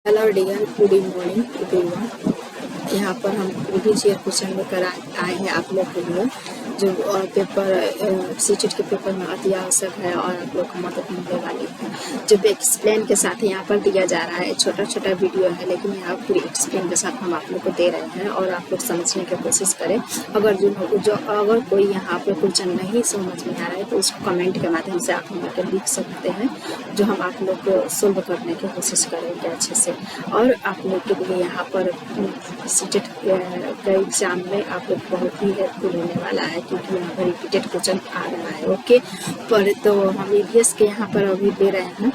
Hello dear, good morning everyone. यहाँ पर हम प्रीवियस ईयर क्वेश्चन लेकर आए हैं आप लोग के लिए, जो पेपर सीटेट के पेपर में अति आवश्यक है और आप लोग को मदद मिलने वाली है। जो एक्सप्लेन के साथ यहाँ पर दिया जा रहा है, छोटा छोटा वीडियो है लेकिन यहाँ पूरी एक्सप्लेन के साथ हम आप लोग को दे रहे हैं और आप लोग समझने की कोशिश करें। अगर कोई यहाँ पर क्वेश्चन नहीं समझ में आ रहा है तो उसको कमेंट के माध्यम से आप हम लोग लिख सकते हैं, जो हम आप लोग को सोल्व करने की कोशिश करेंगे अच्छे से। और आप लोग के लिए यहाँ पर सीटेट का एग्जाम में आप लोग बहुत ही हेल्पफुल होने वाला है, क्योंकि यहाँ पर रिपीटेड क्वेश्चन आ रहा है। ओके, पर तो हम ईवीएस के यहाँ पर अभी दे रहे हैं।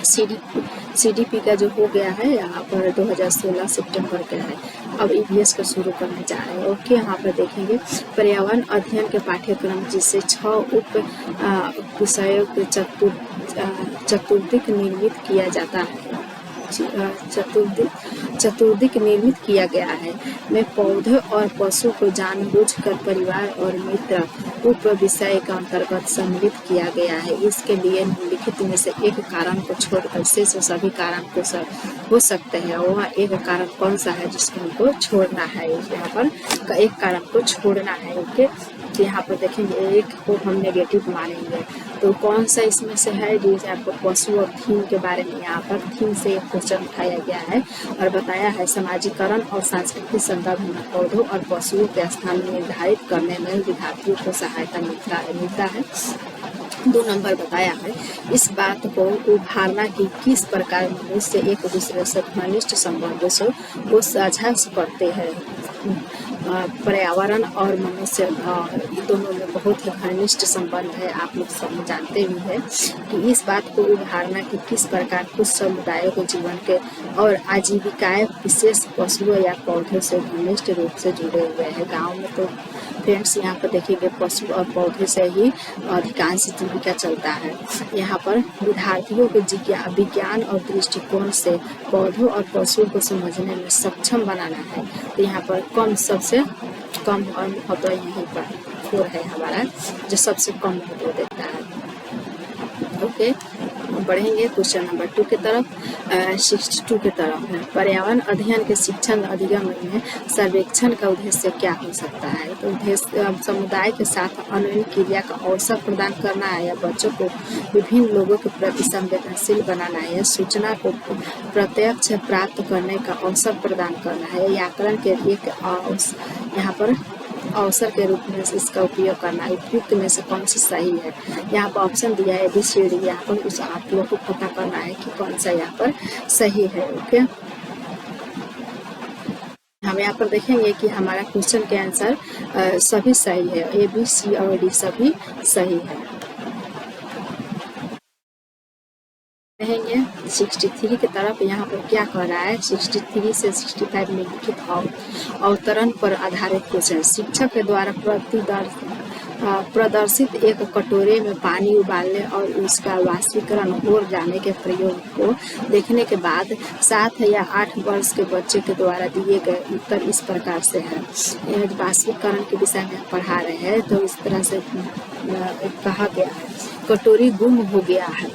सीडीपी का जो हो गया है यहाँ पर 2016 सितंबर का है। अब ईवीएस का शुरू करने जा रहे हैं। ओके, यहाँ पर देखेंगे पर्यावरण अध्ययन के पाठ्यक्रम, जिससे 6 उप विषयों के चतुर्दिक निर्मित किया जाता है। चतुर्दिक निर्मित किया गया है में पौधे और पशु को जानबूझकर परिवार और मित्र उप विषय का अंतर्गत सम्मिलित किया गया है। इसके लिए निम्नलिखित में से एक कारण को छोड़कर शेष सभी कारण को हो सकते हैं। वह एक कारण कौन सा है जिसको हमको छोड़ना है? यहाँ पर एक कारण को छोड़ना है। ओके, यहाँ पर देखेंगे एक को हम नेगेटिव मानेंगे, तो कौन सा इसमें से है? जैसे आपको पशु और थीम के बारे में यहाँ पर थीम से एक क्वेश्चन उठाया गया है और बताया है समाजीकरण और सांस्कृतिक संदर्भ में पौधों और पशुओं के स्थान निर्धारित करने में विद्यार्थियों को सहायता मिलता है। 2 नंबर बताया है इस बात को उभारना कि किस प्रकार मनुष्य एक दूसरे से घनिष्ठ संबंधों को साझा करते हैं। पर्यावरण और मनुष्य दोनों में बहुत ही घनिष्ठ संबंध है, आप लोग सब जानते भी हैं। कि इस बात को उभारना कि किस प्रकार कुछ समुदायों के जीवन के और आजीविकाएं विशेष पशुओं या पौधों से घनिष्ठ रूप से जुड़े हुए हैं। गांव में तो फ्रेंड्स यहाँ पर देखेंगे पशु और पौधे से ही अधिकांश जीविका चलता है। यहाँ पर विद्यार्थियों को विज्ञान और दृष्टिकोण से पौधों और पशुओं को समझने में सक्षम बनाना है। तो यहाँ पर सबसे कम और महत्व यहीं पर 4 है हमारा, जो सबसे कम महत्व देता है। ओके, बढ़ेंगे क्वेश्चन नंबर 2 की तरफ। 62 की तरफ है पर्यावरण अध्ययन के शिक्षण अधिगम में सर्वेक्षण का उद्देश्य क्या हो सकता है? तो उद्देश्य समुदाय के साथ अन्य क्रिया का अवसर प्रदान करना है, या बच्चों को विभिन्न लोगों के प्रति संवेदनशील बनाना है, या सूचना को प्रत्यक्ष प्राप्त करने का अवसर प्रदान करना है, या आकलन के एक यहाँ पर अवसर के रूप में इसका उपयोग करना है। उपयुक्त में से कौन सा सही है? यहाँ पर ऑप्शन दिया है ABCD, यहाँ पर उस आप लोग को पता करना है कि कौन सा यहाँ पर सही है। ओके, हम यहाँ पर देखेंगे कि हमारा क्वेश्चन के आंसर सभी सही है, A, B, C और D सभी सही है। रहेंगे 63 की तरफ। यहाँ पर क्या कह रहा है? 63 से 65 में लिखित अवतरण पर आधारित क्वेश्चन। शिक्षक के द्वारा प्रदर्शित एक कटोरे में पानी उबालने और उसका वाष्पीकरण हो जाने के प्रयोग को देखने के बाद 7 या 8 वर्ष के बच्चे के द्वारा दिए गए उत्तर इस प्रकार से है। वाष्पीकरण के विषय में पढ़ा रहे हैं, तो इस तरह से कहा गया है कटोरी गुम हो गया है,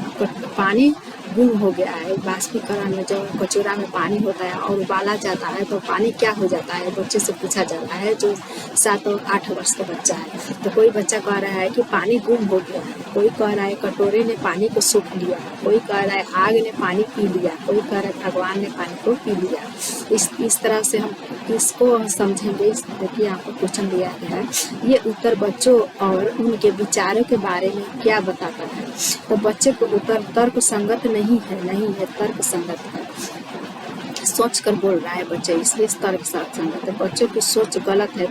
पानी गुम हो गया है। वाष्पीकरण में जब कचौरा में पानी होता है और उबाला जाता है तो पानी क्या हो जाता है? बच्चे से पूछा जाता है, जो 7 और 8 वर्ष का बच्चा है। तो कोई बच्चा कह रहा है कि पानी गुम हो गया है, कोई कह रहा है कटोरे ने पानी को सूख लिया, कोई कह रहा है आग ने पानी पी लिया, कोई कह रहा है भगवान ने पानी को पी लिया। इस तरह से हम किसको समझेंगे? देखिए आपको क्वेश्चन दिया गया है, ये उत्तर बच्चों और उनके विचारों के बारे में क्या बताता है? तो बच्चे को उत्तर तर्क संगत नहीं है, तर्क संगत है। सोच कर बोल रहा है बच्चे, इसलिए तर्क संगत है। बच्चों की सोच गलत है,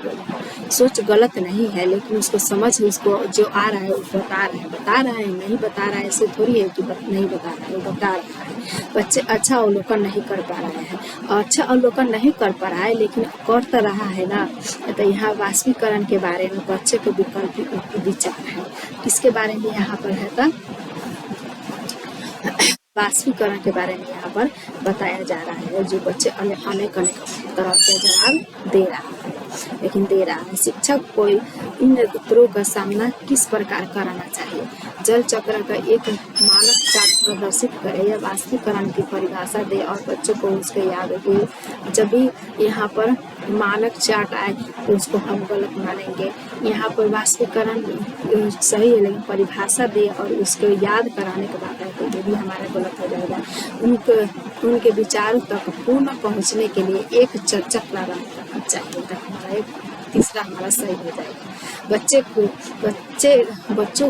सोच गलत नहीं है, लेकिन उसको समझ, उसको जो आ रहा है वो बता रहा है, नहीं बता रहा है ऐसे थोड़ी है कि नहीं बता रहा है, वो बता रहा है। बच्चे अच्छा अवलोकन नहीं कर पा रहे हैं, अच्छा अवलोकन नहीं कर पा रहा है, लेकिन कर तो रहा है ना। तो यहाँ वाष्पीकरण के बारे में बच्चे के विकल्प विचार है, किसके बारे में यहाँ पर है? तो वाष्पीकरण के बारे में यहाँ पर बताया जा रहा है, जो बच्चे अनेक तरह के जवाब दे रहा है। लेकिन दे रहा है। शिक्षक को इन उत्तरों का सामना किस प्रकार कराना चाहिए? जल चक्र का एक मानक चार्ट प्रदर्शित करे या वास्तविकरण की परिभाषा दे और बच्चों को उसके याद दे। जब भी यहाँ पर मानक चार्ट आए तो उसको हम गलत मानेंगे। यहाँ पर वास्तविकरण सही है, लेकिन परिभाषा दे और उसको याद कराने के बाद है तो ये भी हमारा गलत हो जाएगा। उनके विचारों तक पूर्ण पहुँचने के लिए एक चर्चा प्रारंभ करना चाहिए, तो हमारा एक तीसरा हमारा सही हो जाएगा। बच्चों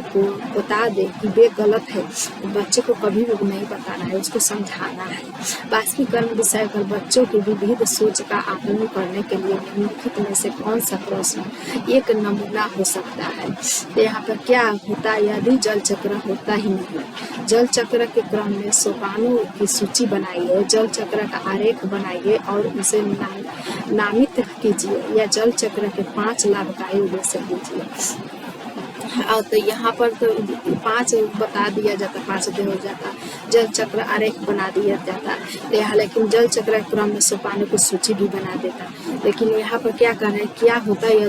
को बता दे कि वे गलत है, बच्चे को कभी भी नहीं बताना है, उसको समझाना है। वास्तविकरण विषय पर बच्चों की विविध सोच का आकलन करने के लिए निम्नलिखित में से कौन सा प्रश्न एक नमूना हो सकता है? तो यहाँ पर क्या होता है यदि जल चक्र होता ही नहीं? जल चक्र के क्रम में सोपानों की सूची बनाइए, जल चक्र का आरेख बनाइए और उसे नामित कीजिए या जल चक्र के 5 लाभकारी उद्देश्य दीजिए। और तो यहाँ पर तो 5 बता दिया जाता, 5 दे हो जाता, जल चक्र आरेख बना दिया जाता, लेकिन जल चक्र क्रम में सोपानों की सूची भी बना देता। लेकिन यहाँ पर क्या कर रहे हैं, क्या होता है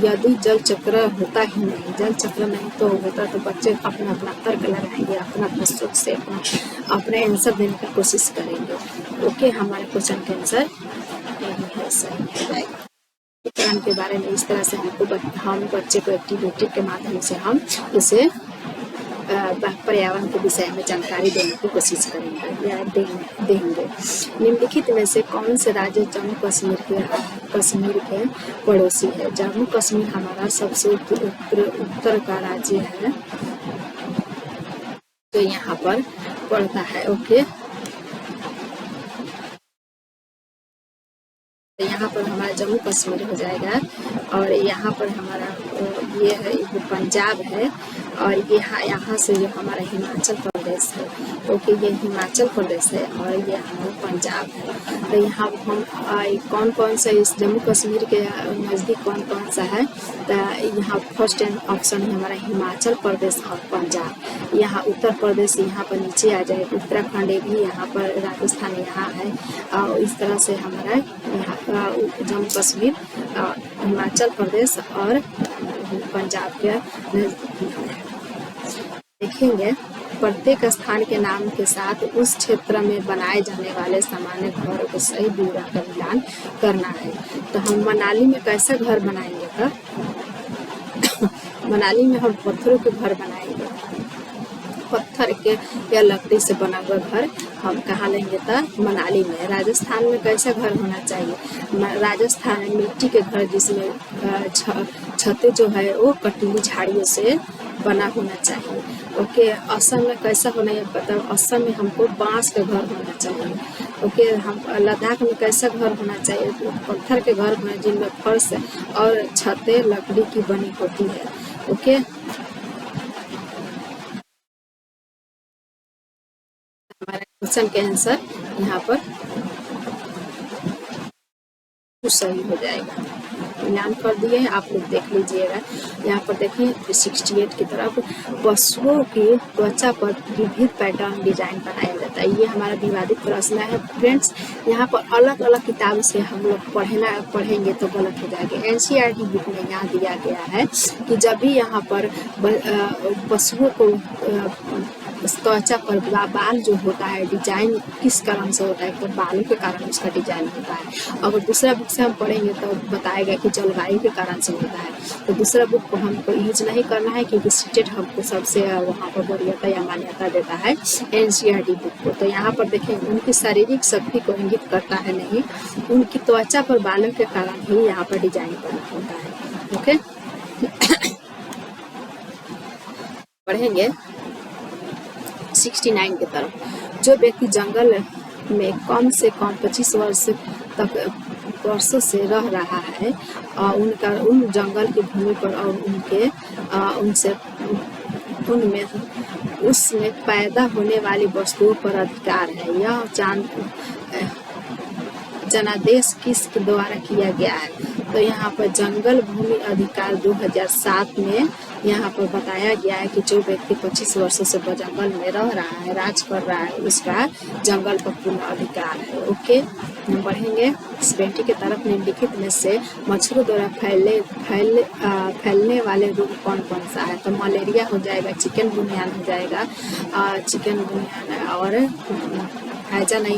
यदि जल चक्र होता ही नहीं, जल चक्र नहीं तो होता तो बच्चे अपना अपना तर्क लगाएंगे, अपना सोच से अपने आंसर देने की कोशिश करेंगे। ओके, हमारे क्वेश्चन के आंसर यही है, सही हो जाएगा। पर्यावरण के बारे में इस तरह से हम बच्चे को एक्टिविटी के माध्यम से हम उसे पर्यावरण के विषय में जानकारी देने की कोशिश करेंगे या देंगे। निम्नलिखित में से कौन से राज्य जम्मू कश्मीर के पड़ोसी है? जम्मू कश्मीर हमारा सबसे उत्तर का राज्य है, तो यहाँ पर पड़ता है। ओके, तो यहाँ पर हमारा जम्मू कश्मीर हो जाएगा और यहाँ पर हमारा ये है, ये पंजाब है और ये यहाँ से जो हमारा हिमाचल प्रदेश है। ओके, ये हिमाचल प्रदेश है और ये हमारा पंजाब है। तो यहाँ हम कौन कौन सा इस जम्मू कश्मीर के नज़दीक कौन कौन सा है? तो यहाँ फर्स्ट ऑप्शन है हमारा हिमाचल प्रदेश और पंजाब। यहाँ उत्तर प्रदेश यहाँ पर नीचे आ जाएगा, उत्तराखंड भी यहाँ पर, राजस्थान यहाँ है और इस तरह से हमारा यहाँ जम्मू कश्मीर, हिमाचल प्रदेश और पंजाब के देखेंगे। प्रत्येक स्थान के नाम के साथ उस क्षेत्र में बनाए जाने वाले सामान्य घरों को सही ब्यौरा का मिलान करना है। तो हम मनाली में कैसा घर बनाएंगे? तो मनाली में हम पत्थरों के घर बनाएंगे, पत्थर के या लकड़ी से बना हुआ घर हम कहाँ लेंगे? तो मनाली में। राजस्थान में कैसा घर होना चाहिए? राजस्थान में मिट्टी के घर जिसमें छतें जो है वो कटीली झाड़ियों से बना होना चाहिए। ओके, असम में कैसा होना है पता? असम में हमको बांस का घर होना चाहिए। ओके, हम लद्दाख में कैसा घर होना चाहिए? पत्थर के घर होना जिनमें फर्श और छतें लकड़ी की बनी होती है। ओके, हमारे क्वेश्चन के आंसर यहाँ पर सही हो जाएगा। मिलान कर दिए हैं, आप लोग देख लीजिएगा। यहाँ पर देखिए 68 की तरफ पशुओं की त्वचा पर विविध पैटर्न डिजाइन बनाया जाता है। ये हमारा विवादित प्रश्न है फ्रेंड्स। यहाँ पर अलग अलग किताब से हम लोग पढ़ेंगे तो गलत हो जाएगा। NCERT बुक में यहाँ दिया गया है कि जब भी यहाँ पर पशुओं को त्वचा पर बाल जो होता है डिजाइन किस कारण से होता है? तो बालों के कारण उसका डिजाइन होता है। अगर दूसरा बुक से हम पढ़ेंगे तो बताएगा कि जलवायु के कारण से होता है। तो दूसरा बुक को हमको यूज नहीं करना है क्योंकि स्टेट हमको सबसे वहाँ पर वरीयता या मान्यता देता है NCERT बुक को। तो यहाँ पर देखें उनकी शारीरिक शक्ति को इंगित करता है नहीं, उनकी त्वचा पर बालों के कारण ही यहाँ पर डिजाइन बना होता है। ओके, पढ़ेंगे 69 की तरफ। जो व्यक्ति जंगल में कम से कम 25 वर्षों से रह रहा है उन जंगल की भूमि पर और उसमें पैदा होने वाली वस्तुओं पर अधिकार है। यह जनादेश किसके द्वारा किया गया है? तो यहाँ पर जंगल भूमि अधिकार 2007 में यहाँ पर बताया गया है कि जो व्यक्ति 25 वर्षों से जंगल में रह रहा है, राज कर रहा है, उसका जंगल पर पूर्ण अधिकार है। ओके। बढ़ेंगे। 70 की तरफ निम्नलिखित में से मच्छरों द्वारा फैलने वाले रोग कौन कौन सा है? तो मलेरिया हो जाएगा, चिकनगुनिया हो जाएगा, चिकनगुनिया और हैजा नहीं